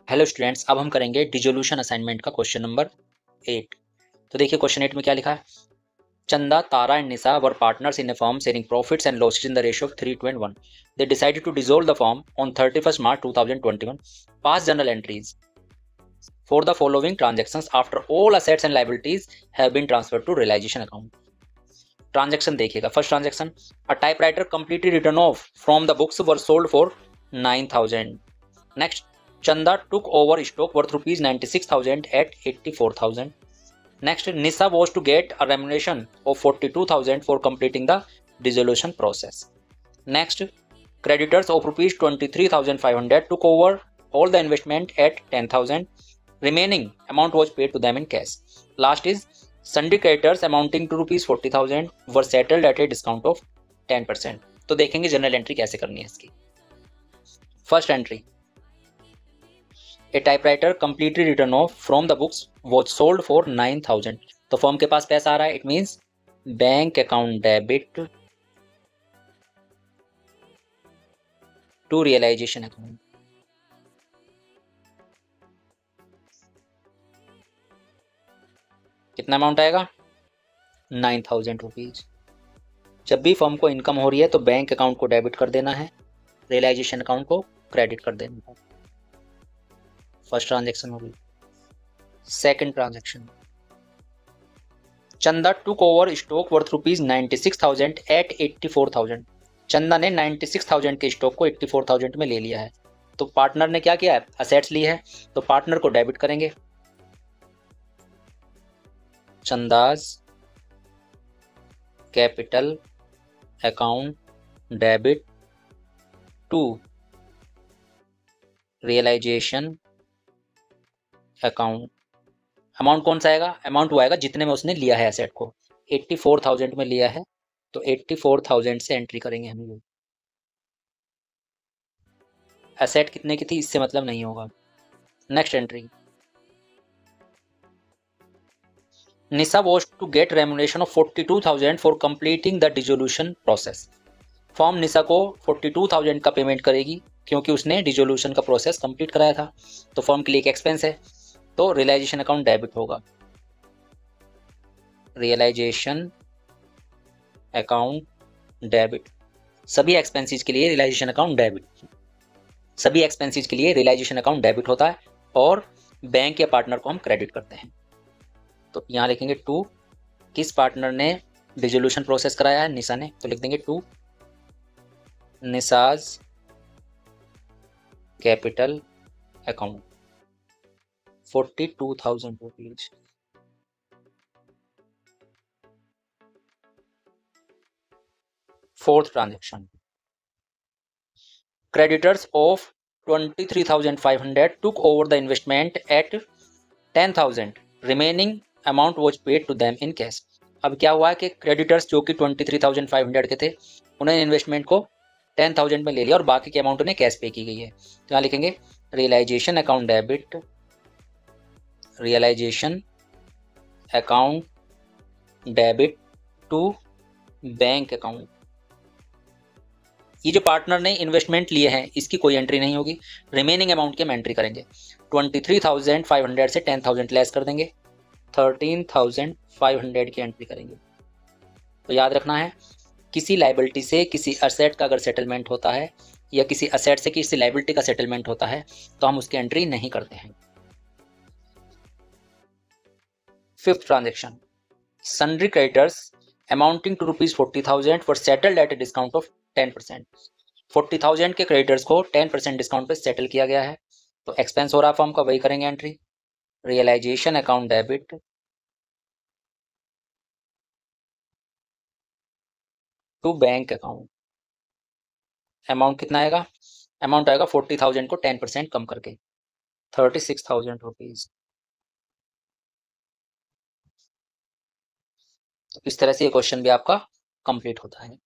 Hello students, अब हम करेंगे डिसोल्यूशन असाइनमेंट का क्वेश्चन नंबर 8। तो देखिए क्वेश्चन 8 में क्या लिखा है। Chanda, Tara and Nisha were partners in a firm sharing profits and losses in the ratio of 3:1। They decided to dissolve the firm on 31st March 2021। Pass journal entries for the following transactions after all assets and liabilities have been transferred to realization account। Transaction देखिएगा। First transaction, a typewriter completely written off from the books were sold for 9,000। Next, Chanda took over stock worth rupees 96,000 at 84,000. Next, Nisa was to get a remuneration of 42,000 for completing the dissolution process. Next, creditors of rupees 23,500 took over all the investment at 10,000. Remaining amount was paid to them in cash. Last is sundry creditors amounting to rupees 40,000 were settled at a discount of 10%. तो देखेंगे general entry कैसे करनी है इसकी। First entry, A typewriter completely written off from the books was sold for 9,000। तो firm के पास पैसा आ रहा है, it means bank account debit to realisation account. कितना अमाउंट आएगा? 9,000 रुपीज। जब भी फर्म को इनकम हो रही है तो बैंक अकाउंट को डेबिट कर देना है, रियलाइजेशन अकाउंट को क्रेडिट कर देना है। फर्स्ट ट्रांजेक्शन हो गई। Second transaction, Chanda took over stock worth rupees 96,000 at 84,000। Chanda ने 96,000 के स्टॉक को 84,000 में ले लिया है। तो पार्टनर ने क्या किया है? असेट्स ली है, तो पार्टनर को डेबिट करेंगे। Chanda's capital account debit to realisation account. Amount कौन सा आएगा? अमाउंट वो आएगा जितने में उसने लिया है एसेट को। 84,000 में लिया है तो 84,000 से एंट्री करेंगे हम लोग। एसेट कितने की थी इससे मतलब नहीं होगा। Next entry, Nisha was to get remuneration of 42,000 for completing the dissolution process. Firm Nisha को 42,000 का पेमेंट करेगी क्योंकि उसने डिसोल्यूशन का प्रोसेस कंप्लीट कराया था। तो फर्म के लिए एक एक्सपेंस है, तो रियलाइजेशन अकाउंट डेबिट होगा। रियलाइजेशन अकाउंट डेबिट, सभी एक्सपेंसेस के लिए रियलाइजेशन अकाउंट डेबिट, सभी एक्सपेंसेस के लिए रियलाइजेशन अकाउंट डेबिट होता है और बैंक या पार्टनर को हम क्रेडिट करते हैं। तो यहाँ लिखेंगे टू, किस पार्टनर ने डिसोल्यूशन प्रोसेस कराया है? निशा ने, तो लिख देंगे to Nisha's capital account 42,000 rupees. Fourth transaction, creditors of 23,500 took over the investment at 10,000। remaining amount was paid to them in cash। अब क्या हुआ कि क्रेडिटर्स जो कि 23,500 के थे उन्होंने इन्वेस्टमेंट को 10,000 में ले लिया और बाकी के अमाउंट उन्हें कैश पे की गई है। तो यहाँ लिखेंगे realisation account debit, realisation account debit to bank account. ये जो पार्टनर ने इन्वेस्टमेंट लिए हैं इसकी कोई एंट्री नहीं होगी। रिमेनिंग अमाउंट की हम एंट्री करेंगे। 23,500 से 10,000 लेस कर देंगे, 13,500 की एंट्री करेंगे। तो याद रखना है, किसी लाइबिलिटी से किसी असेट का अगर सेटलमेंट होता है या किसी असेट से किसी लाइबिलिटी का सेटलमेंट होता है तो हम उसकी एंट्री नहीं करते हैं। Fifth transaction, sundry creditors amounting to rupees 40,000 for settled at a discount of 10%। 40,000 के क्रेडिटर्स को 10% डिस्काउंट पे सेटल किया गया है, तो एक्सपेंस हो रहा फर्म का, वही करेंगे entry. Realisation account debit to bank account. Amount कितना आएगा? अमाउंट आएगा 40,000 को 10% कम करके 36,000 रुपीज। तो इस तरह से ये क्वेश्चन भी आपका कंप्लीट होता है।